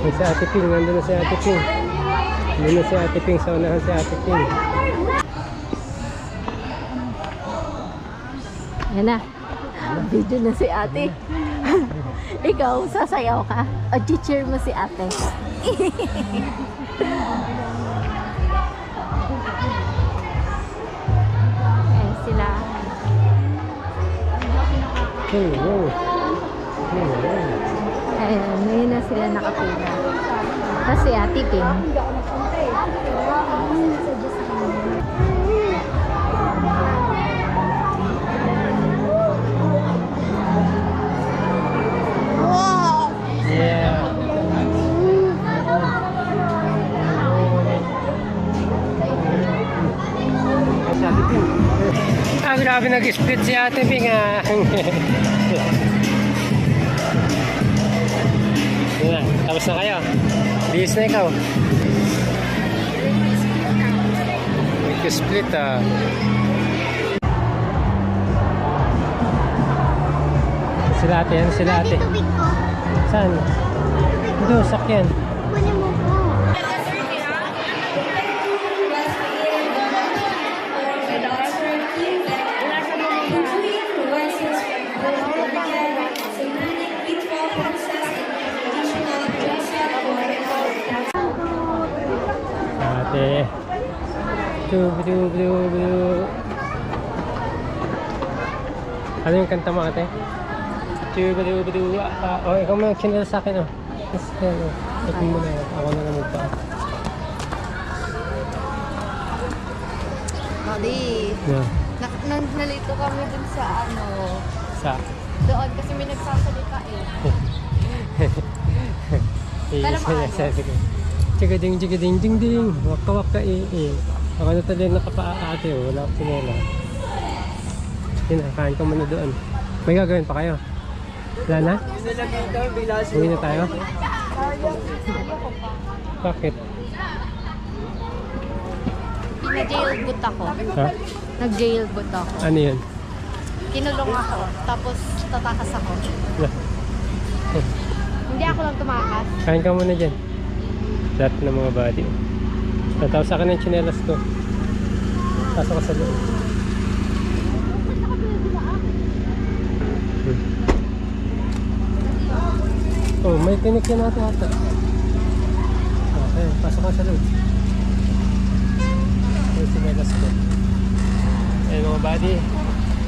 May si Ate Ping, nandun na si Ate Ping. Nandun na si Ate Ping, sa unahan si Ate Ping. Yan na. Video na si ate. Ikaw, sasayaw ka? O cheer mo si ate? Ayan sila. Ayan, ngayon na sila nakapila. Tapos si ate Ping. Grabe nag-split si Ate Ping ah. Yan, tapos na kayo. Bihis na ikaw. Nag-split ah. Sila ate, yan sila ate. Saan? Ito, sakyan. Kunin mo po. Ate. Dubu. Ano yung kanta mo ate? Dubu. Oh, ikaw mo kinala sa akin oh. Ikaw mo na yun. Ako na lang magpa. Mali. Yeah. Nalito kami dun sa ano. Sa? Doon kasi may nagsasalita eh. Pero maayos. Chigading. Waka Ako na talaga nakapaate oh. Wala akong sinela. Kain ka muna doon. May gagawin pa kayo? Wala na? Uwi na tayo? Bakit? Nag-jailboot ako. Ha? Nag-jailboot ako. Ano yun? Kinulong ako. Tapos tatakas ako. Hindi ako lang tumakas. Kain ka muna dyan. Lahat ng mga body. Natapos sa akin ng tsinelas ko. Pasok ka sa loob. Oh, may kinikyan natin ata. Okay, pasok ka sa loob. May tsinelas ko. Ayun mga body.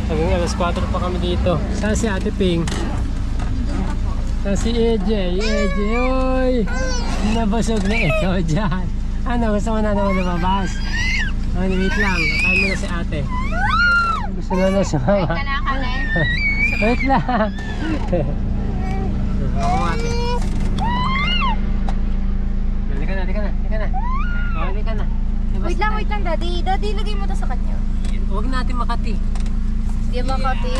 Hanggang alas 4 pa kami dito. Saan si Ate Ping? Saan si EJ? EJ, oy! Nabasog na ikaw dyan. Ano, gusto mo na naman lumabas? Oh, wait lang. Kakain mo na si ate. Gusto na sumama. Wait lang. Ako ate. Halika na. Oh, halika na. Wait lang, daddy. Daddy, lagay mo to sa kanya. Huwag natin makati. Di makati.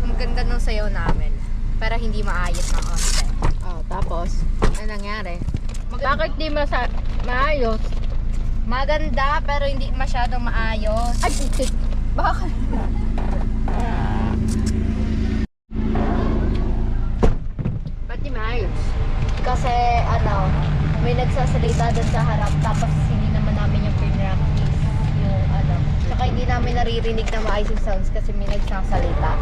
Ang ganda nung sayaw namin. Pero hindi maayos na onte. Oh, tapos, ano nangyari? Bakit di maayos? Maganda, pero hindi masyadong maayos. Ay, bakit? Ba't di maayos? Kasi, may nagsasalita doon sa harap, tapos hindi naman namin yung pinractice. Yung, Tsaka hindi namin naririnig na maayos yung sounds kasi may nagsasalita.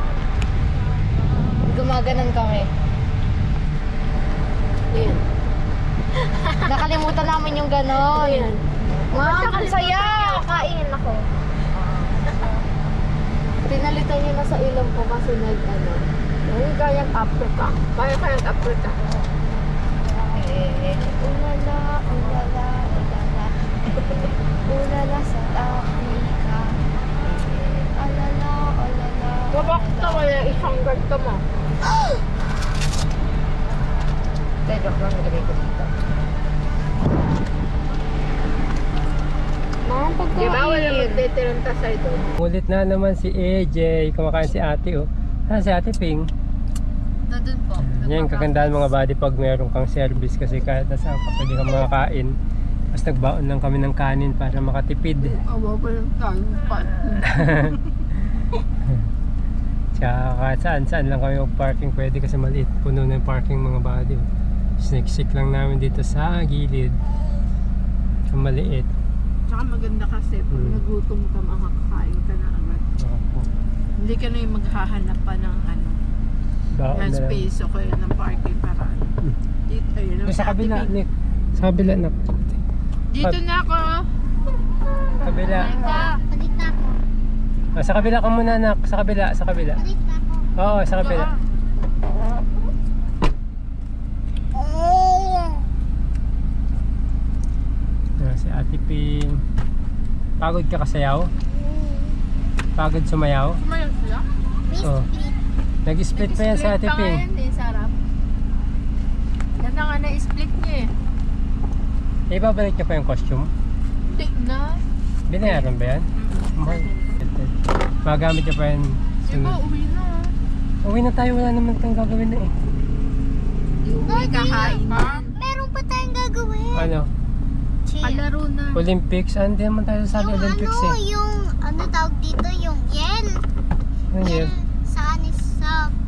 Gumaganon kami. Ayan. Nakalimutan namin yung ganon. Ayan. Wow, ang saya! Kain ako. Pinalitan niya na sa ilong ko kasi ay, kayang Africa. Kayang Africa. Ulala. Ulala sa Africa. Alala. Kapag wala isang guard ka mo. Joke lang, nilagay ko dito. Ma'am, pagkain. Diba wala magtitirang tasay doon? Ulit na naman si AJ. Kumakain si ate oh. Saan si Ate Ping? Nandun po. Yan, kagandahan mga body pag meron kang service kasi kahit nasaan ka pwede kang makakain. Mas nagbaon lang kami ng kanin para makatipid. Awa pa yung kanin pa. Tsaka kahit saan lang kami mag-parking pwede kasi maliit. Puno na yung parking mga body. Siniksik lang namin dito sa gilid. Ang maliit. Tsaka maganda kasi pag nagutom ka, makakain ka na agad. Opo. Hindi ka na yung maghahanap pa ng Baon ng na lang. space o kaya ng parking para dito, ayun. Sa kabila, Nick. Sa kabila na. Dito na ako. Kabila. Palit na ako. Sa kabila ka muna, anak. Sa kabila, sa kabila. Palit na ako. Oo, sa kabila. Si Ate Ping. Pagod ka kasayaw? Pagod sumayaw? Kumayan sila? Oo. Nag-split pa yan sa Ate Ping. Sarap. Yan na nga na-split niya eh. Ibabalik niya pa yung costume? Hindi na. Binayaran ba yan? Mahal. Magamit niya pa yan. Diba, uwi na. Uwi na tayo, wala naman tayong gagawin na eh. Uwi kakain. Meron pa tayong gagawin. Ano? Palaro na. Olympics? Ah, hindi naman tayo sa Olympics eh. yung ano tawag dito, yung yel. Ano yun? Sa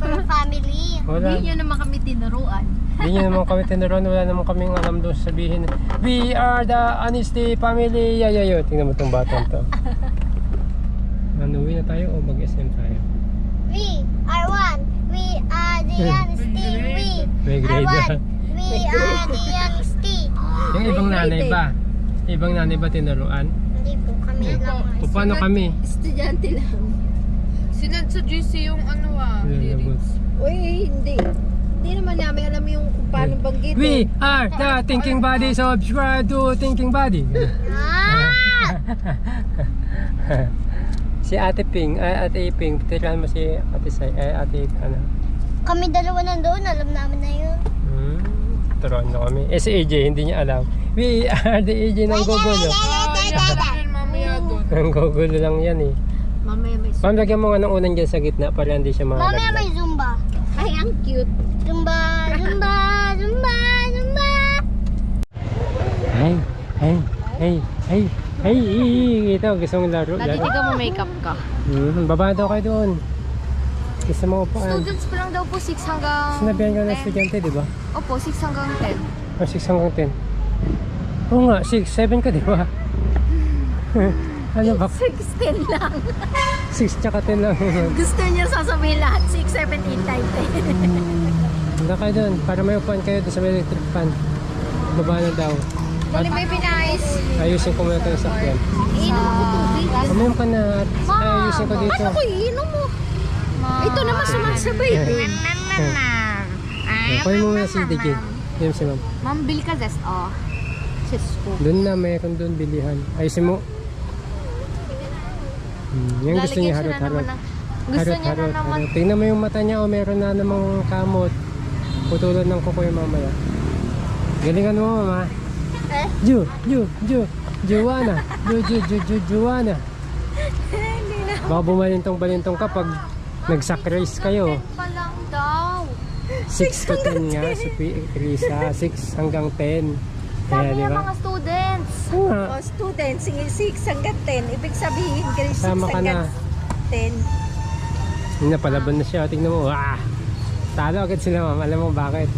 per family. Wala. Hindi nyo naman kami tinuruan. Hindi nyo naman kami tinuruan, wala naman kaming alam doon sabihin. We are the Honesty Family. Yayayo. Tingnan mo itong batang to. Ano, uwi na tayo o mag-SM tayo? We are one. We are the honesty. May We grade are na. one. We are the honesty. Yung ibang nanay ba? Ibang nanay ba tinuruan? Hindi po kami lang. O paano kami? Estudyante lang. Sinad sa GC yung lyrics. Uy, hindi. Hindi naman namin alam yung kung paano banggitin. We are the Thinking Body. Subscribe to Thinking Body. Ah! Si Ate Ping, Ate Ping, tirahan mo si Ate Sai, Ate ano. Kami dalawa nandoon, alam namin na yun. Turuan na kami. Si AJ, hindi niya alam. We are the AJ ng gugulo. Mamaya doon. Ang gugulo lang yan eh. Mamaya may Ma'am, lagyan mo nga ng unan dyan sa gitna para hindi siya Mamaya mahalaglag. may Zumba. Ay, ang cute. Zumba, Zumba, Zumba, Zumba. Hey, hey, hey, hey, hey, ito, gusto mong laro. Dati di ka mo makeup ka. Baba daw kayo doon. Gusto mo upuan. Students pa lang daw po 6 hanggang Sinabihan ka ng estudyante, di ba? Opo, 6 hanggang 10. O 6 hanggang 10. Oo nga, 6, 7 ka, di ba? Ano ba? 16 lang. 6 tsaka 10 lang. Gusto niya sasabihin lahat 6, 7, 8, 9, 10. Punta kayo doon para may upuan kayo doon sa may electric fan. Baba na daw. Dali may pinais. Ayusin ko muna ito sa sakyan. Iinom ko tubig. Uminom ka na at ayusin ko dito. Ano ko iinom mo? Ito naman sumasabay. Kunin mo muna si Digid. Yun si ma'am. Ma'am, bill ka zest. Oh. Cisco. Doon na, mayroon doon bilihan. Ayusin mo. Yung gusto niya harot-harot. Gusto niya na naman. Tingnan mo yung mata niya o meron na namang kamot. Putulan ng kuko yung mamaya. Galingan mo mama. Juana. Juana. Baka bumalintong-balintong ka pag nag-sacrifice kayo. Pa lang daw. 6 to 10 nga si Risa. 6 hanggang 10. Sabi Kaya di niya ba? mga students. Oo nga. O students, 6 hanggang 10. Ibig sabihin, grade 6 Sama ka na. hanggang 10. Napalaban na siya. Tingnan mo. Ah! Talo agad sila ma'am. Alam mo bakit?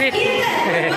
Ulit.